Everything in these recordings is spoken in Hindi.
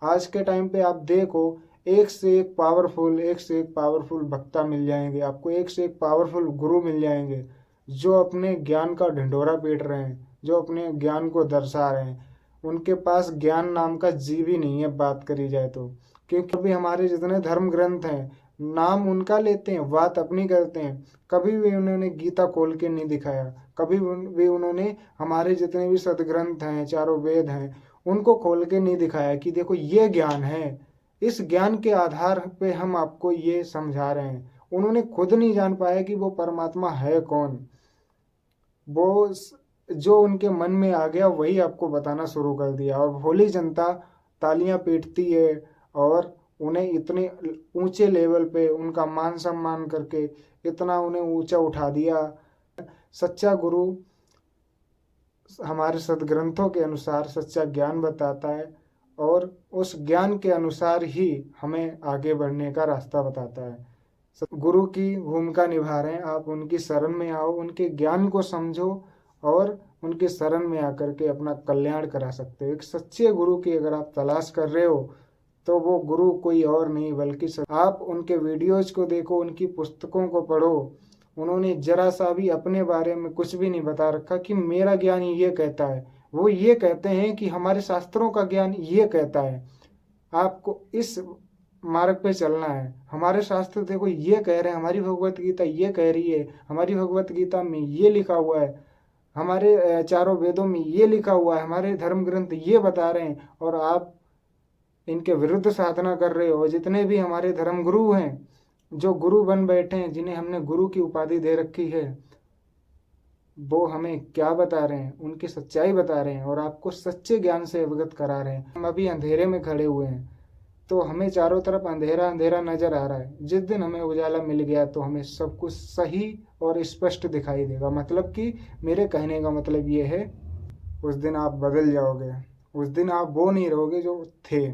आज के टाइम पे आप देखो, एक से एक पावरफुल वक्ता मिल जाएंगे आपको, एक से एक पावरफुल गुरु मिल जाएंगे जो अपने ज्ञान का ढिंढोरा पीट रहे हैं, जो अपने ज्ञान को दर्शा रहे हैं। उनके पास ज्ञान नाम का जीव ही नहीं है, बात करी जाए तो। क्योंकि अभी हमारे जितने धर्म ग्रंथ हैं, नाम उनका लेते हैं, बात अपनी करते हैं। कभी भी उन्होंने गीता खोल के नहीं दिखाया, कभी भी उन्होंने हमारे जितने भी सदग्रंथ हैं, चारों वेद हैं, उनको खोल के नहीं दिखाया कि देखो ये ज्ञान है, इस ज्ञान के आधार पे हम आपको ये समझा रहे हैं। उन्होंने खुद नहीं जान पाया कि वो परमात्मा है कौन। वो जो उनके मन में आ गया वही आपको बताना शुरू कर दिया, और भोली जनता तालियां पीटती है, और उन्हें इतने ऊंचे लेवल पे उनका मान सम्मान करके इतना उन्हें ऊंचा उठा दिया। सच्चा गुरु हमारे सदग्रंथों के अनुसार सच्चा ज्ञान बताता है, और उस ज्ञान के अनुसार ही हमें आगे बढ़ने का रास्ता बताता है। गुरु की भूमिका निभा रहे हैं आप, उनकी शरण में आओ, उनके ज्ञान को समझो, और उनके शरण में आकर के अपना कल्याण करा सकते हो। एक सच्चे गुरु की अगर आप तलाश कर रहे हो तो वो गुरु कोई और नहीं बल्कि आप उनके वीडियोज को देखो, उनकी पुस्तकों को पढ़ो। उन्होंने जरा सा भी अपने बारे में कुछ भी नहीं बता रखा कि मेरा ज्ञान ये कहता है। वो ये कहते हैं कि हमारे शास्त्रों का ज्ञान ये कहता है, आपको इस मार्ग पे चलना है। हमारे शास्त्र देखो ये कह रहे हैं, हमारी भगवत गीता ये कह रही है, हमारी भगवत गीता में ये लिखा हुआ है, हमारे चारों वेदों में ये लिखा हुआ है, हमारे धर्म ग्रंथ ये बता रहे हैं, और आप इनके विरुद्ध साधना कर रहे हो। जितने भी हमारे धर्म गुरु हैं, जो गुरु बन बैठे हैं, जिन्हें हमने गुरु की उपाधि दे रखी है, वो हमें क्या बता रहे हैं? उनकी सच्चाई बता रहे हैं, और आपको सच्चे ज्ञान से अवगत करा रहे हैं। हम अभी अंधेरे में खड़े हुए हैं, तो हमें चारों तरफ अंधेरा अंधेरा नजर आ रहा है। जिस दिन हमें उजाला मिल गया तो हमें सब कुछ सही और स्पष्ट दिखाई देगा। मतलब कि मेरे कहने का मतलब ये है, उस दिन आप बदल जाओगे, उस दिन आप वो नहीं रहोगे जो थे।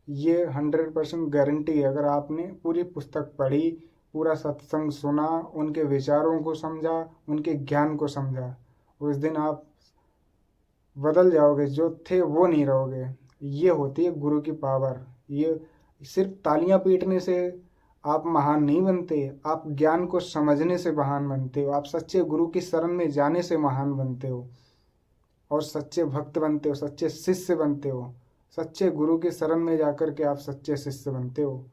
ये 100% गारंटी है। अगर आपने पूरी पुस्तक पढ़ी, पूरा सत्संग सुना, उनके विचारों को समझा, उनके ज्ञान को समझा, उस दिन आप बदल जाओगे, जो थे वो नहीं रहोगे। ये होती है गुरु की पावर। ये सिर्फ तालियां पीटने से आप महान नहीं बनते, आप ज्ञान को समझने से महान बनते हो, आप सच्चे गुरु की शरण में जाने से महान बनते हो, और सच्चे भक्त बनते हो, सच्चे शिष्य बनते हो। सच्चे गुरु की शरण में जाकर के आप सच्चे शिष्य बनते हो।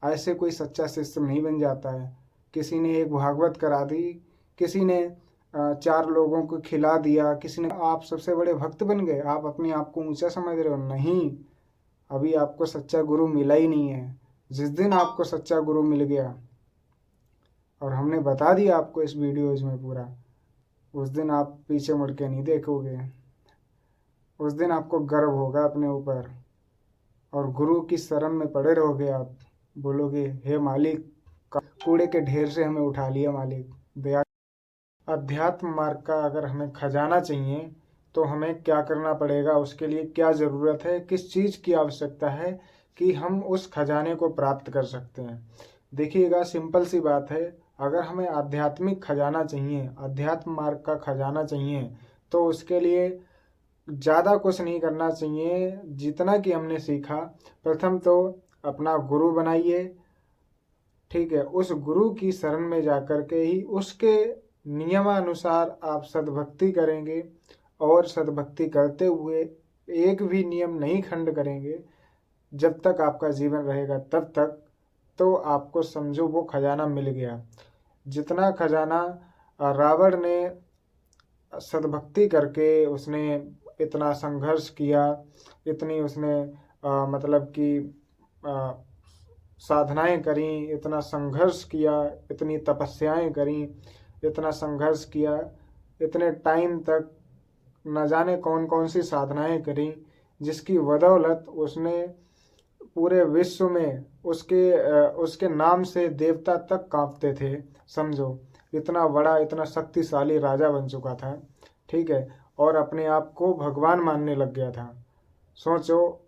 ऐसे कोई सच्चा शिष्य नहीं बन जाता है। किसी ने एक भागवत करा दी, किसी ने 4 लोगों को खिला दिया, किसी ने, आप सबसे बड़े भक्त बन गए, आप अपने आप को ऊंचा समझ रहे हो। नहीं, अभी आपको सच्चा गुरु मिला ही नहीं है। जिस दिन आपको सच्चा गुरु मिल गया, और हमने बता दिया आपको इस वीडियोज में पूरा, उस दिन आप पीछे मुड़ के नहीं देखोगे। उस दिन आपको गर्व होगा अपने ऊपर, और गुरु की शरण में पड़े रहोगे। आप बोलोगे, हे मालिक, कूड़े के ढेर से हमें उठा लिया मालिक, दया। अध्यात्म मार्ग का अगर हमें खजाना चाहिए तो हमें क्या करना पड़ेगा, उसके लिए क्या ज़रूरत है, किस चीज़ की आवश्यकता है कि हम उस खजाने को प्राप्त कर सकते हैं। देखिएगा, सिंपल सी बात है। अगर हमें आध्यात्मिक खजाना चाहिए, अध्यात्म मार्ग का खजाना चाहिए, तो उसके लिए ज़्यादा कुछ नहीं करना चाहिए। जितना कि हमने सीखा, प्रथम तो अपना गुरु बनाइए, ठीक है। उस गुरु की शरण में जाकर के ही उसके नियमानुसार आप सद्भक्ति करेंगे, और सद्भक्ति करते हुए एक भी नियम नहीं खंड करेंगे जब तक आपका जीवन रहेगा तब तक, तो आपको समझो वो खजाना मिल गया। जितना खजाना रावण ने सद्भक्ति करके, उसने इतना संघर्ष किया, इतनी उसने मतलब कि साधनाएं करी, इतना संघर्ष किया, इतनी तपस्याएं करी, इतना संघर्ष किया, इतने टाइम तक न जाने कौन कौन सी साधनाएं करी, जिसकी बदौलत उसने पूरे विश्व में उसके नाम से देवता तक कांपते थे। समझो, इतना बड़ा, इतना शक्तिशाली राजा बन चुका था, ठीक है, और अपने आप को भगवान मानने लग गया था। सोचो,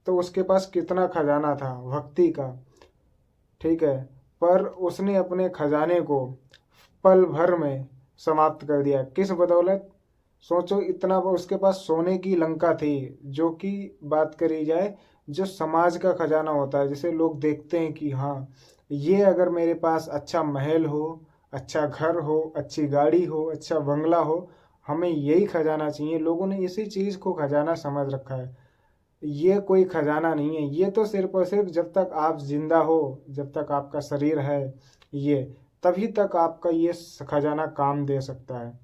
तो उसके पास कितना खजाना था भक्ति का, ठीक है। पर उसने अपने खजाने को पल भर में समाप्त कर दिया। किस बदौलत? सोचो, इतना उसके पास सोने की लंका थी, जो कि बात करी जाए जो समाज का खजाना होता है, जिसे लोग देखते हैं कि हाँ, ये अगर मेरे पास अच्छा महल हो, अच्छा घर हो, अच्छी गाड़ी हो, अच्छा बंगला हो, हमें यही खजाना चाहिए। लोगों ने इसी चीज़ को खजाना समझ रखा है। ये कोई खजाना नहीं है। ये तो सिर्फ और सिर्फ जब तक आप जिंदा हो, जब तक आपका शरीर है, ये तभी तक आपका ये खजाना काम दे सकता है।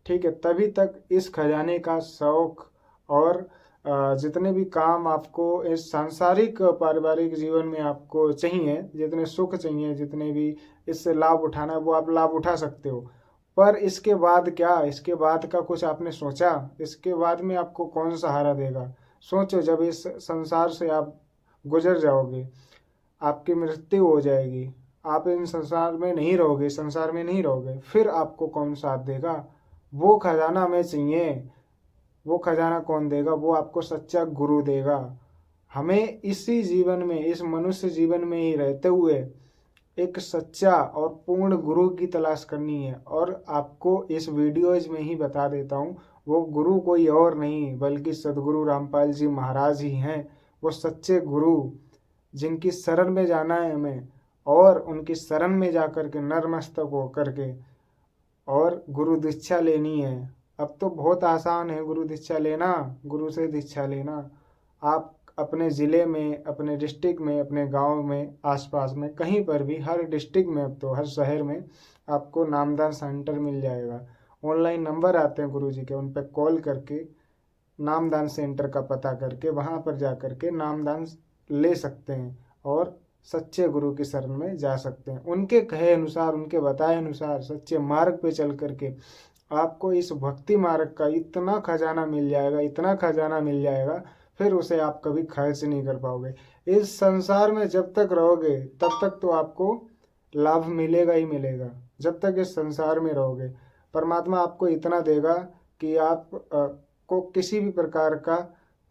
ठीक है, तभी तक इस खजाने का शौक और जितने भी काम आपको इस सांसारिक पारिवारिक जीवन में आपको चाहिए, जितने सुख चाहिए, जितने भी इससे लाभ उठाना है, वो आप लाभ उठा सकते हो। पर इसके बाद क्या, इसके बाद का कुछ आपने सोचा? इसके बाद में आपको कौन सहारा देगा? सोचो, जब इस संसार से आप गुजर जाओगे, आपकी मृत्यु हो जाएगी, आप इन संसार में नहीं रहोगे, संसार में नहीं रहोगे, फिर आपको कौन साथ देगा? वो खजाना हमें चाहिए। वो खजाना कौन देगा? वो आपको सच्चा गुरु देगा। हमें इसी जीवन में, इस मनुष्य जीवन में ही रहते हुए एक सच्चा और पूर्ण गुरु की तलाश करनी है। और आपको इस वीडियोज में ही बता देता हूँ, वो गुरु कोई और नहीं बल्कि सदगुरु रामपाल जी महाराज ही हैं। वो सच्चे गुरु, जिनकी शरण में जाना है हमें, और उनकी शरण में जाकर के नतमस्तक होकर के और गुरु दीक्षा लेनी है। अब तो बहुत आसान है गुरु दीक्षा लेना, गुरु से दीक्षा लेना। आप अपने ज़िले में, अपने डिस्ट्रिक्ट में, अपने गांव में, आसपास में, कहीं पर भी, हर डिस्ट्रिक्ट में, अब तो हर शहर में आपको नामदान सेंटर मिल जाएगा। ऑनलाइन नंबर आते हैं गुरु जी के, उन पर कॉल करके नामदान सेंटर का पता करके वहाँ पर जा कर के नामदान ले सकते हैं और सच्चे गुरु की शरण में जा सकते हैं। उनके कहे अनुसार, उनके बताए अनुसार सच्चे मार्ग पे चल करके आपको इस भक्ति मार्ग का इतना खजाना मिल जाएगा, इतना खजाना मिल जाएगा, फिर उसे आप कभी खर्च नहीं कर पाओगे। इस संसार में जब तक रहोगे तब तक तो आपको लाभ मिलेगा ही मिलेगा, जब तक इस संसार में रहोगे। परमात्मा आपको इतना देगा कि आप को किसी भी प्रकार का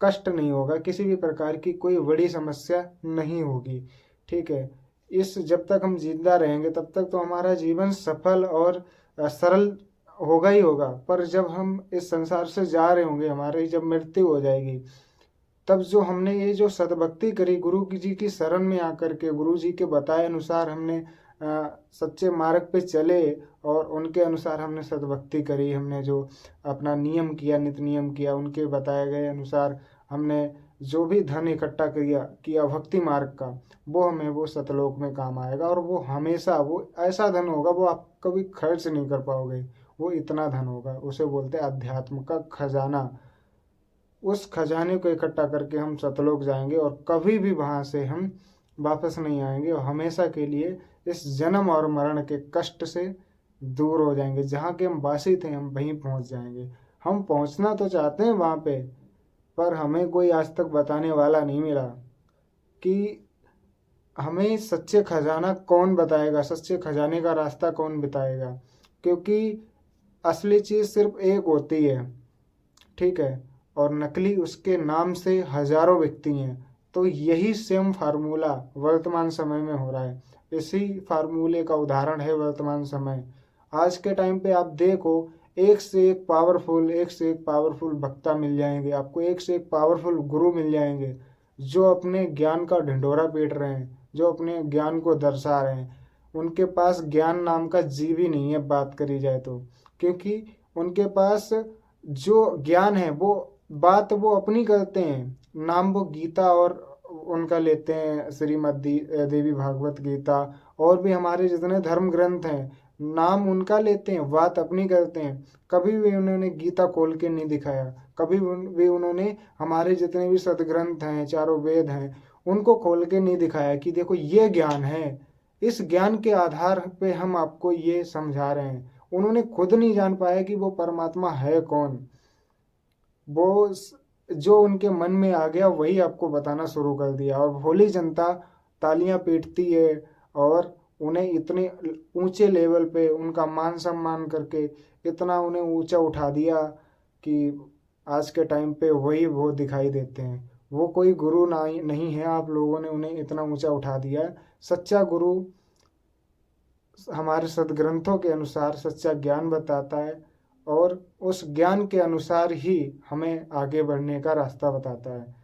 कष्ट नहीं होगा, किसी भी प्रकार की कोई बड़ी समस्या नहीं होगी। ठीक है, इस जब तक हम जिंदा रहेंगे तब तक तो हमारा जीवन सफल और सरल होगा ही होगा। पर जब हम इस संसार से जा रहे होंगे, हमारी जब मृत्यु हो जाएगी, तब जो हमने ये जो सद्भक्ति करी, गुरु जी की शरण में आकर के, गुरु जी के बताए अनुसार हमने सच्चे मार्ग पे चले और उनके अनुसार हमने सद्भक्ति करी, हमने जो अपना नियम किया, नित नियम किया, उनके बताए गए अनुसार हमने जो भी धन इकट्ठा किया भक्ति मार्ग का, वो हमें वो सतलोक में काम आएगा। और वो हमेशा, वो ऐसा धन होगा, वो आप कभी खर्च नहीं कर पाओगे। वो इतना धन होगा, उसे बोलते हैं अध्यात्म का खजाना। उस खजाने को इकट्ठा करके हम सतलोक जाएंगे और कभी भी वहां से हम वापस नहीं आएंगे, और हमेशा के लिए इस जन्म और मरण के कष्ट से दूर हो जाएंगे। जहाँ के हम वासी थे, हम वहीं पहुंच जाएंगे। हम पहुंचना तो चाहते हैं वहां पे, पर हमें कोई आज तक बताने वाला नहीं मिला कि हमें सच्चे खजाना कौन बताएगा, सच्चे खजाने का रास्ता कौन बताएगा। क्योंकि असली चीज सिर्फ एक होती है, ठीक है, और नकली उसके नाम से हजारों बिकती हैं। तो यही सेम फार्मूला वर्तमान समय में हो रहा है। इसी फार्मूले का उदाहरण है वर्तमान समय। आज के टाइम पे आप देखो, एक से एक पावरफुल, एक से एक पावरफुल वक्ता मिल जाएंगे आपको, एक से एक पावरफुल गुरु मिल जाएंगे, जो अपने ज्ञान का ढिंढोरा पीट रहे हैं, जो अपने ज्ञान को दर्शा रहे हैं। उनके पास ज्ञान नाम का जीव ही नहीं है, बात करी जाए तो। क्योंकि उनके पास जो ज्ञान है, वो बात वो अपनी करते हैं, नाम वो गीता और उनका लेते हैं, श्रीमद् देवी भागवत गीता, और भी हमारे जितने धर्म ग्रंथ हैं, नाम उनका लेते हैं, बात अपनी करते हैं। कभी भी उन्होंने गीता खोल के नहीं दिखाया, कभी भी उन्होंने हमारे जितने भी सदग्रंथ हैं, चारों वेद हैं, उनको खोल के नहीं दिखाया कि देखो ये ज्ञान है, इस ज्ञान के आधार पे हम आपको ये समझा रहे हैं। उन्होंने खुद नहीं जान पाया कि वो परमात्मा है कौन। वो जो उनके मन में आ गया वही आपको बताना शुरू कर दिया, और भोली जनता तालियां पीटती है और उन्हें इतने ऊंचे लेवल पे उनका मान सम्मान करके इतना उन्हें ऊंचा उठा दिया कि आज के टाइम पे वही वो दिखाई देते हैं। वो कोई गुरु नहीं है, आप लोगों ने उन्हें इतना ऊंचा उठा दिया। सच्चा गुरु हमारे सदग्रंथों के अनुसार सच्चा ज्ञान बताता है, और उस ज्ञान के अनुसार ही हमें आगे बढ़ने का रास्ता बताता है।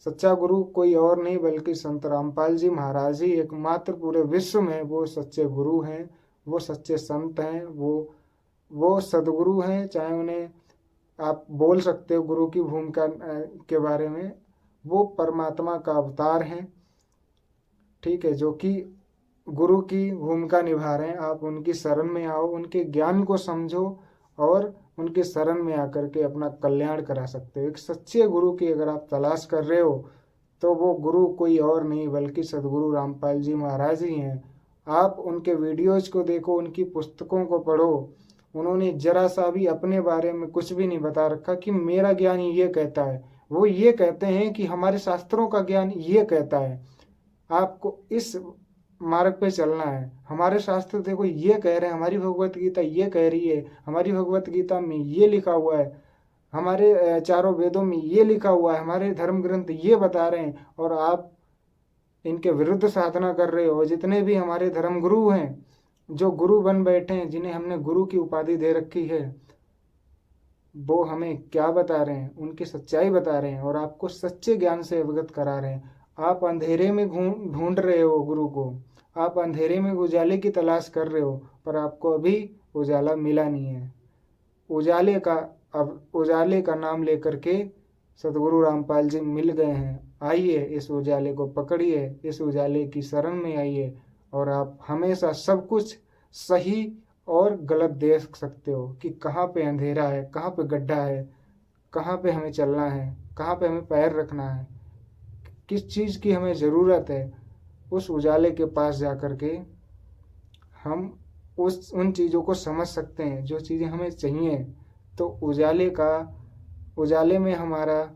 सच्चा गुरु कोई और नहीं बल्कि संत रामपाल जी महाराज ही एकमात्र पूरे विश्व में वो सच्चे गुरु हैं, वो सच्चे संत हैं, वो सदगुरु हैं। चाहे उन्हें आप बोल सकते हो गुरु की भूमिका के बारे में, वो परमात्मा का अवतार हैं, ठीक है, जो कि गुरु की भूमिका निभा रहे हैं। आप उनकी शरण में आओ, उनके ज्ञान को समझो और उनके शरण में आकर के अपना कल्याण करा सकते हो। एक सच्चे गुरु की अगर आप तलाश कर रहे हो तो वो गुरु कोई और नहीं बल्कि सदगुरु रामपाल जी महाराज ही हैं। आप उनके वीडियोज को देखो, उनकी पुस्तकों को पढ़ो। उन्होंने जरा सा भी अपने बारे में कुछ भी नहीं बता रखा कि मेरा ज्ञान ये कहता है। वो ये कहते हैं कि हमारे शास्त्रों का ज्ञान ये कहता है, आपको इस मार्ग पे चलना है। हमारे शास्त्र देखो ये कह रहे हैं, हमारी भगवत गीता ये कह रही है, हमारी भगवत गीता में ये लिखा हुआ है, हमारे चारों वेदों में ये लिखा हुआ है, हमारे धर्म ग्रंथ ये बता रहे हैं, और आप इनके विरुद्ध साधना कर रहे हो। जितने भी हमारे धर्म गुरु हैं, जो गुरु बन बैठे हैं, जिन्हें हमने गुरु की उपाधि दे रखी है, वो हमें क्या बता रहे हैं? उनकी सच्चाई बता रहे हैं और आपको सच्चे ज्ञान से अवगत करा रहे हैं। आप अंधेरे में ढूंढ रहे हो गुरु को, आप अंधेरे में उजाले की तलाश कर रहे हो, पर आपको अभी उजाला मिला नहीं है। उजाले का नाम लेकर के सदगुरु रामपाल जी मिल गए हैं। आइए इस उजाले को पकड़िए, इस उजाले की शरण में आइए और आप हमेशा सब कुछ सही और गलत देख सकते हो कि कहाँ पे अंधेरा है, कहाँ पे गड्ढा है, कहाँ पे हमें चलना है, कहाँ पे हमें पैर रखना है, किस चीज़ की हमें ज़रूरत है। उस उजाले के पास जा कर के हम उन चीज़ों को समझ सकते हैं जो चीज़ें हमें चाहिए। तो उजाले में हमारा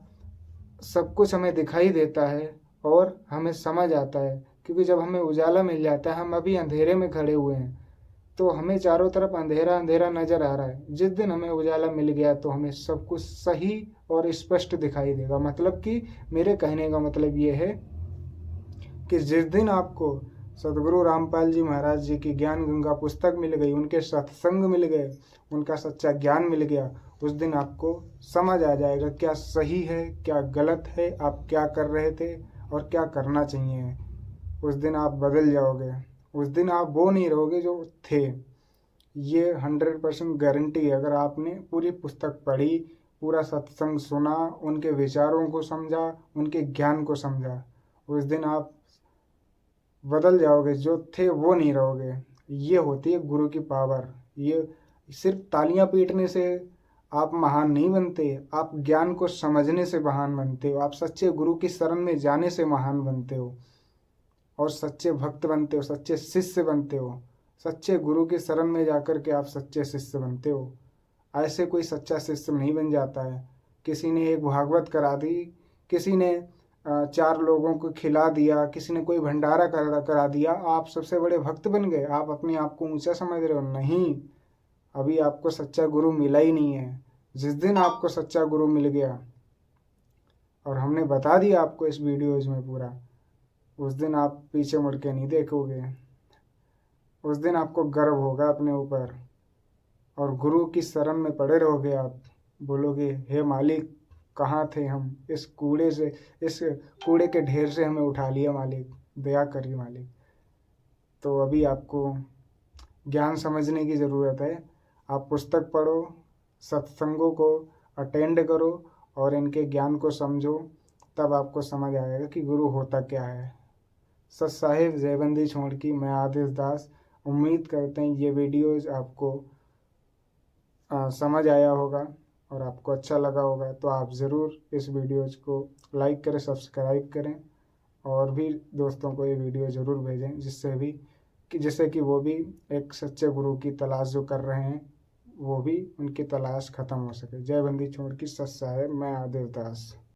सब कुछ हमें दिखाई देता है और हमें समझ आता है, क्योंकि जब हमें उजाला मिल जाता है, हम अभी अंधेरे में खड़े हुए हैं तो हमें चारों तरफ अंधेरा अंधेरा नज़र आ रहा है। जिस दिन हमें उजाला मिल गया तो हमें सब कुछ सही और स्पष्ट दिखाई देगा। मतलब कि मेरे कहने का मतलब ये है कि जिस दिन आपको सदगुरु रामपाल जी महाराज जी की ज्ञान गंगा पुस्तक मिल गई, उनके सत्संग मिल गए, उनका सच्चा ज्ञान मिल गया, उस दिन आपको समझ आ जाएगा क्या सही है, क्या गलत है, आप क्या कर रहे थे और क्या करना चाहिए। उस दिन आप बदल जाओगे, उस दिन आप वो नहीं रहोगे जो थे। ये 100% गारंटी है। अगर आपने पूरी पुस्तक पढ़ी, पूरा सत्संग सुना, उनके विचारों को समझा, उनके ज्ञान को समझा, उस दिन आप बदल जाओगे, जो थे वो नहीं रहोगे। ये होती है गुरु की पावर। ये सिर्फ तालियां पीटने से आप महान नहीं बनते, आप ज्ञान को समझने से महान बनते हो, आप सच्चे गुरु की शरण में जाने से महान बनते हो और सच्चे भक्त बनते हो, सच्चे शिष्य बनते हो। सच्चे गुरु की शरण में जाकर के आप सच्चे शिष्य बनते हो। ऐसे कोई सच्चा शिष्य नहीं बन जाता है। किसी ने एक भागवत करा दी, किसी ने 4 लोगों को खिला दिया, किसी ने कोई भंडारा करा दिया, आप सबसे बड़े भक्त बन गए, आप अपने आप को ऊंचा समझ रहे हो। नहीं, अभी आपको सच्चा गुरु मिला ही नहीं है। जिस दिन आपको सच्चा गुरु मिल गया, और हमने बता दिया आपको इस वीडियोज में पूरा, उस दिन आप पीछे मुड़ के नहीं देखोगे। उस दिन आपको गर्व होगा अपने ऊपर और गुरु की शरण में पड़े रहोगे। आप बोलोगे, हे मालिक, कहाँ थे हम, इस कूड़े के ढेर से हमें उठा लिया मालिक, दया करिए मालिक। तो अभी आपको ज्ञान समझने की ज़रूरत है। आप पुस्तक पढ़ो, सत्संगों को अटेंड करो और इनके ज्ञान को समझो, तब आपको समझ आएगा कि गुरु होता क्या है। सत साहिब जयबंदी छोड़ की, मैं आदेश दास। उम्मीद करते हैं ये वीडियोज़ आपको समझ आया होगा और आपको अच्छा लगा होगा। तो आप ज़रूर इस वीडियोज़ को लाइक करें, सब्सक्राइब करें और भी दोस्तों को ये वीडियो ज़रूर भेजें, जिससे कि वो भी एक सच्चे गुरु की तलाश जो कर रहे हैं, वो भी उनकी तलाश ख़त्म हो सके। जय बंदी छोड़ की, सत साहिब, मैं आदेश दास।